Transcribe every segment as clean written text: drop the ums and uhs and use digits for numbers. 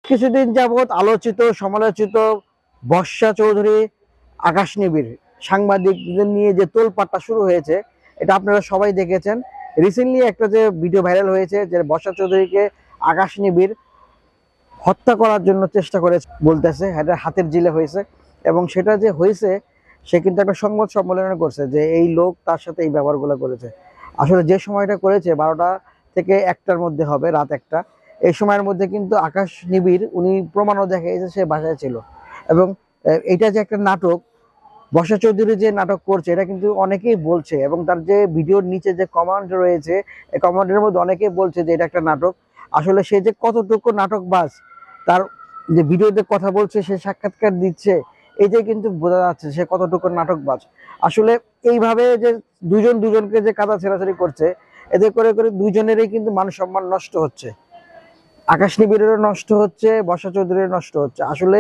কিছুদিন যাবৎ আলোচিত সমালোচিত বর্ষা চৌধুরী আকাশ নিবিড় সাংবাদিকদের নিয়ে যে তোলপাট্টা শুরু হয়েছে, এটা আপনারা সবাই দেখেছেন। রিসেন্টলি একটা যে ভিডিও ভাইরাল হয়েছে যে বর্ষা চৌধুরীকে আকাশ নিবিড় হত্যা করার জন্য চেষ্টা করে বলতেছে, এটা হাতের জিলে হয়েছে। এবং সেটা যে হয়েছে, সে কিন্তু একটা সংবাদ সম্মেলন করছে যে এই লোক তার সাথে এই ব্যবহারগুলো করেছে। আসলে যে সময়টা করেছে 12টা থেকে 1টার মধ্যে হবে, রাত 1টা। এই সময়ের মধ্যে কিন্তু আকাশ নিবিড় উনি প্রমাণও দেখা গেছে সে বাসায় ছিল। এবং এটা যে একটা নাটক, বর্ষা চৌধুরী যে নাটক করছে, এটা কিন্তু অনেকেই বলছে। এবং তার যে ভিডিওর নিচে যে কমেন্ট রয়েছে, এই কমেন্টের মধ্যে অনেকেই বলছে যে এটা একটা নাটক। আসলে সে যে কতটুকু নাটকবাজ, তার যে ভিডিওতে কথা বলছে, সে সাক্ষাৎকার দিচ্ছে, এই যে কিন্তু বোঝা যাচ্ছে সে কতটুকু নাটকবাজ। আসলে এইভাবে যে দুজন দুজনকে যে কাদা ছেড়াছাড়ি করছে, এতে করে করে দুজনেরই কিন্তু মান সম্মান নষ্ট হচ্ছে। আকাশ নিবিড়েরও নষ্ট হচ্ছে, বর্ষা চৌধুরীর নষ্ট হচ্ছে। আসলে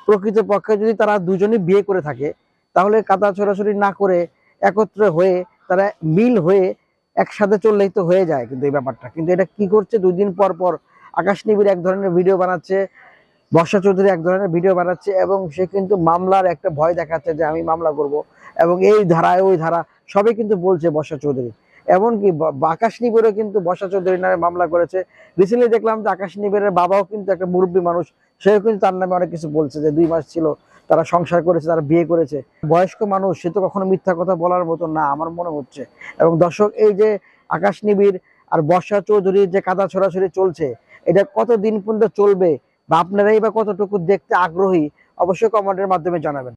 প্রকৃতপক্ষে যদি তারা দুজনই বিয়ে করে থাকে, তাহলে কাদা ছড়াছড়ি না করে একত্রে হয়ে তারা মিল হয়ে একসাথে চললেই তো হয়ে যায়। কিন্তু এই ব্যাপারটা কিন্তু এটা কি করছে, 2 দিন পর পর আকাশ নিবিড় এক ধরনের ভিডিও বানাচ্ছে, বর্ষা চৌধুরী এক ধরনের ভিডিও বানাচ্ছে। এবং সে কিন্তু মামলার একটা ভয় দেখাচ্ছে যে আমি মামলা করব। এবং এই ধারায় ওই ধারা সবই কিন্তু বলছে বর্ষা চৌধুরী। এমনকি আকাশ নিবিড়ও কিন্তু বর্ষা চৌধুরীর নামে মামলা করেছে। রিসেন্টলি দেখলাম যে আকাশ নিবিড়ের বাবাও কিন্তু একটা মুরব্বী মানুষ, সেও কিন্তু তার নামে অনেক কিছু বলছে যে 2 মাস ছিল, তারা সংসার করেছে, তারা বিয়ে করেছে। বয়স্ক মানুষ, সে তো কখনো মিথ্যা কথা বলার মতো না আমার মনে হচ্ছে। এবং দর্শক, এই যে আকাশ নিবিড় আর বর্ষা চৌধুরীর যে কাদা ছড়াছড়ি চলছে, এটা কতদিন পর্যন্ত চলবে বা আপনারাই বা কতটুকু দেখতে আগ্রহী, অবশ্যই কমেন্টের মাধ্যমে জানাবেন।